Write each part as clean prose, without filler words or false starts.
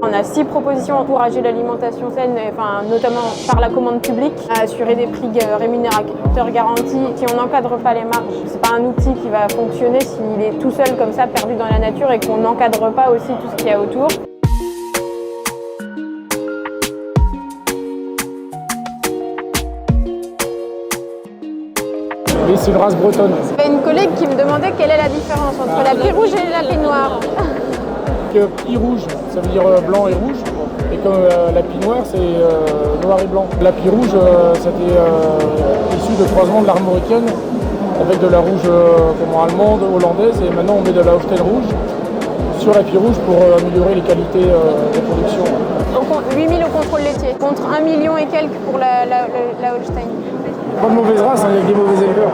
On a 6 propositions pour encourager l'alimentation saine, notamment par la commande publique, assurer des prix rémunérateurs garantis. Si on n'encadre pas les marges, c'est pas un outil qui va fonctionner s'il est tout seul comme ça, perdu dans la nature, et qu'on n'encadre pas aussi tout ce qu'il y a autour. Oui, c'est une race bretonne. Il y a une collègue qui me demandait quelle est la différence entre la pie rouge et la pie noire. Pie rouge, ça veut dire blanc et rouge. Et comme la pie noire, c'est noir et blanc. La pie rouge, c'était issu de croisement de l'armoricaine avec de la rouge allemande, hollandaise. Et maintenant, on met de la Holstein rouge sur la pie rouge pour améliorer les qualités de production. 8 000 au contrôle laitier, contre 1 million et quelques pour la Holstein. Pas de mauvaise race, il y a que des mauvais éleveurs.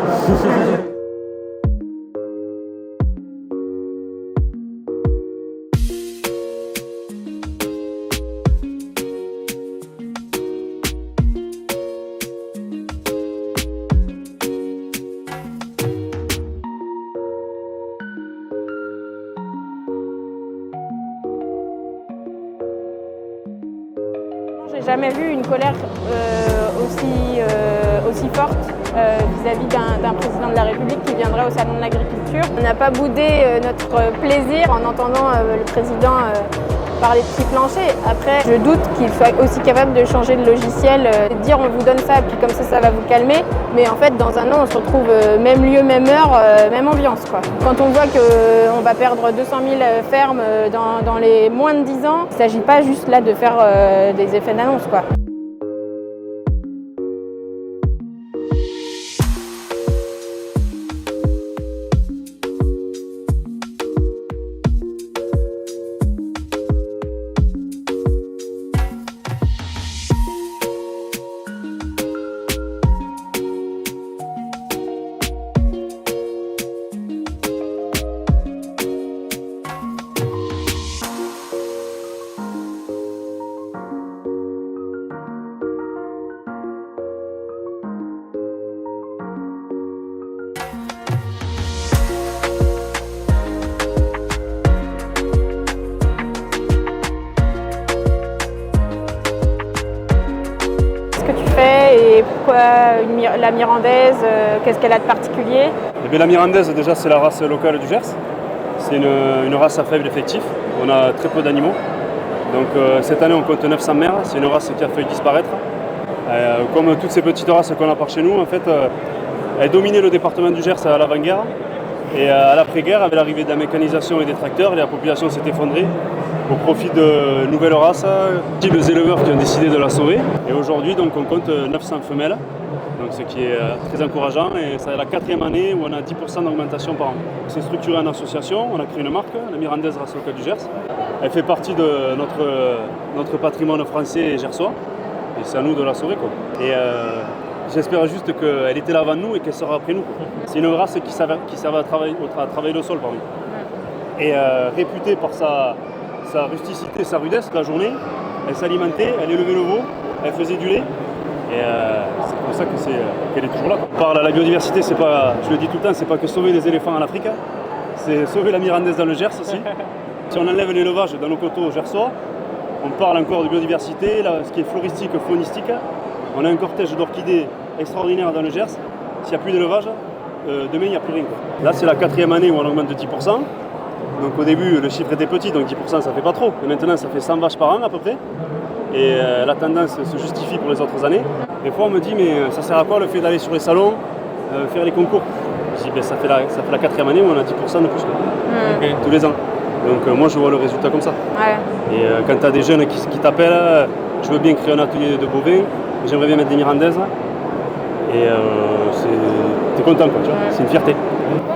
J'ai jamais vu une colère aussi forte vis-à-vis d'un président de la République qui viendrait au Salon de l'Agriculture. On n'a pas boudé notre plaisir en entendant le président parler de prix plancher. Après, je doute qu'il soit aussi capable de changer de logiciel, de dire on vous donne ça, puis comme ça va vous calmer. Mais en fait, dans un an, on se retrouve même lieu, même heure, même ambiance, quoi. Quand on voit qu'on va perdre 200 000 fermes dans les moins de 10 ans, il ne s'agit pas juste là de faire des effets d'annonce, quoi. Et pourquoi la Mirandaise, qu'est-ce qu'elle a de particulier? La Mirandaise, déjà, c'est la race locale du Gers. C'est une race à faible effectif. On a très peu d'animaux. Donc cette année, on compte 900 mères. C'est une race qui a failli disparaître. Comme toutes ces petites races qu'on a par chez nous, en fait, elle dominait le département du Gers à l'avant-guerre. Et à l'après-guerre, avec l'arrivée de la mécanisation et des tracteurs, la population s'est effondrée au profit de nouvelles races, des éleveurs qui ont décidé de la sauver. Et aujourd'hui, donc, on compte 900 femelles, donc, ce qui est très encourageant. Et c'est la 4e année où on a 10% d'augmentation par an. C'est structuré en association, on a créé une marque, la Mirandaise Race Locale du Gers. Elle fait partie de notre patrimoine français et gersois. Et c'est à nous de la sauver, quoi. Et j'espère juste qu'elle était là avant nous et qu'elle sera après nous, quoi. C'est une race qui servait à travailler le sol, pardon. Et réputée par sa rusticité, sa rudesse, la journée, elle s'alimentait, elle élevait le veau, elle faisait du lait. Et c'est pour ça qu'elle est toujours là. On parle à la biodiversité, c'est pas, je le dis tout le temps, c'est pas que sauver les éléphants en Afrique, c'est sauver la Mirandaise dans le Gers aussi. Si on enlève l'élevage dans nos coteaux gersois, on parle encore de biodiversité, là, ce qui est floristique, faunistique. On a un cortège d'orchidées extraordinaire dans le Gers. S'il n'y a plus d'élevage, demain il n'y a plus rien, quoi. Là, c'est la 4e année où on augmente de 10%. Donc au début, le chiffre était petit, donc 10% ça fait pas trop. Et maintenant, ça fait 100 vaches par an à peu près. Et la tendance se justifie pour les autres années. Des fois, on me dit, mais ça sert à quoi le fait d'aller sur les salons, faire les concours? Je dis, ben, ça fait la 4e année où on a 10% de plus, quoi. Okay. Tous les ans. Donc moi, je vois le résultat comme ça. Ouais. Et quand tu as des jeunes qui t'appellent, je veux bien créer un atelier de bovins, j'aimerais bien mettre des Mirandaises. Et t'es content, quoi, tu vois. C'est une fierté.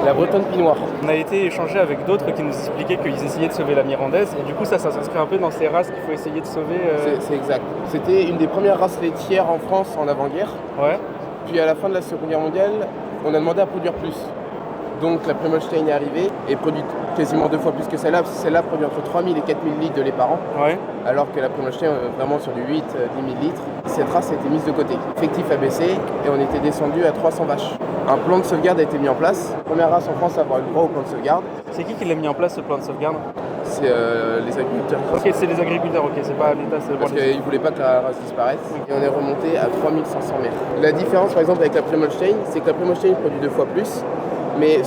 La bretonne pie noire. On a été échanger avec d'autres qui nous expliquaient qu'ils essayaient de sauver la Mirandaise. Et du coup, ça s'inscrit un peu dans ces races qu'il faut essayer de sauver. C'est exact. C'était une des premières races laitières en France en avant-guerre. Ouais. Puis à la fin de la Seconde Guerre mondiale, on a demandé à produire plus. Donc la Holstein est arrivée et produit quasiment 2 fois plus que celle-là. Celle-là produit entre 3000 et 4000 litres de lait par an. Ouais. Alors que la Holstein vraiment sur du 8-10 000 litres. Cette race a été mise de côté. L'effectif a baissé et on était descendu à 300 vaches. Un plan de sauvegarde a été mis en place. Première race en France à avoir eu le droit au plan de sauvegarde. C'est qui l'a mis en place, ce plan de sauvegarde? c'est les agriculteurs. Ok, c'est les agriculteurs, ok, c'est pas l'État, c'est Parce qu'ils ne voulaient pas que la race disparaisse. Et on est remonté à 3500 mètres. La différence, par exemple, avec la Primostein, c'est que la Primostein produit 2 fois plus, mais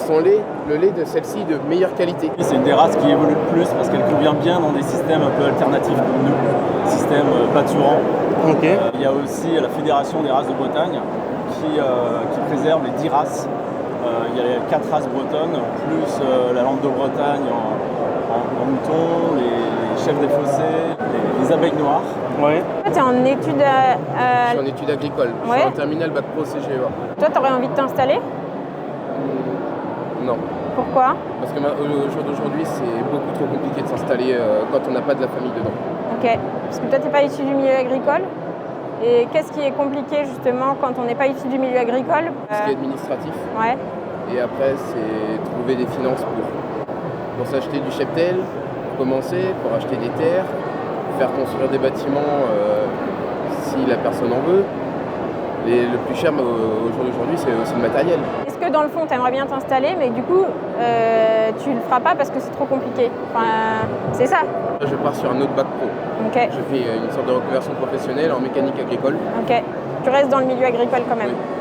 le lait de celle-ci est de meilleure qualité. C'est une des races qui évolue le plus parce qu'elle convient bien dans des systèmes un peu alternatifs comme nous, système pâturant. Ok. Il y a aussi la Fédération des races de Bretagne qui préserve les 10 races. Il y a les 4 races bretonnes, plus la lampe de Bretagne en mouton, les chefs des fossés, les abeilles noires. Ouais. Toi, tu es en études Je suis en études agricoles, je Ouais. suis en terminale bac pro CGEA. Toi, tu aurais envie de t'installer? Non, Pourquoi? parce que au jour d'aujourd'hui, c'est beaucoup trop compliqué de s'installer quand on n'a pas de la famille dedans. Ok. Parce que toi, tu n'es pas issu du milieu agricole. Et qu'est-ce qui est compliqué justement quand on n'est pas issu du milieu agricole? Ce qui est administratif. Ouais. Et après, c'est trouver des finances pour s'acheter du cheptel, pour commencer, pour acheter des terres, faire construire des bâtiments si la personne en veut. Et le plus cher au jour d'aujourd'hui, c'est aussi le matériel. Est-ce que dans le fond, tu aimerais bien t'installer, mais du coup, tu le feras pas parce que c'est trop compliqué? Enfin, c'est ça? Là, je pars sur un autre bac pro. Ok. Je fais une sorte de reconversion professionnelle en mécanique agricole. Ok. Tu restes dans le milieu agricole quand même? Oui.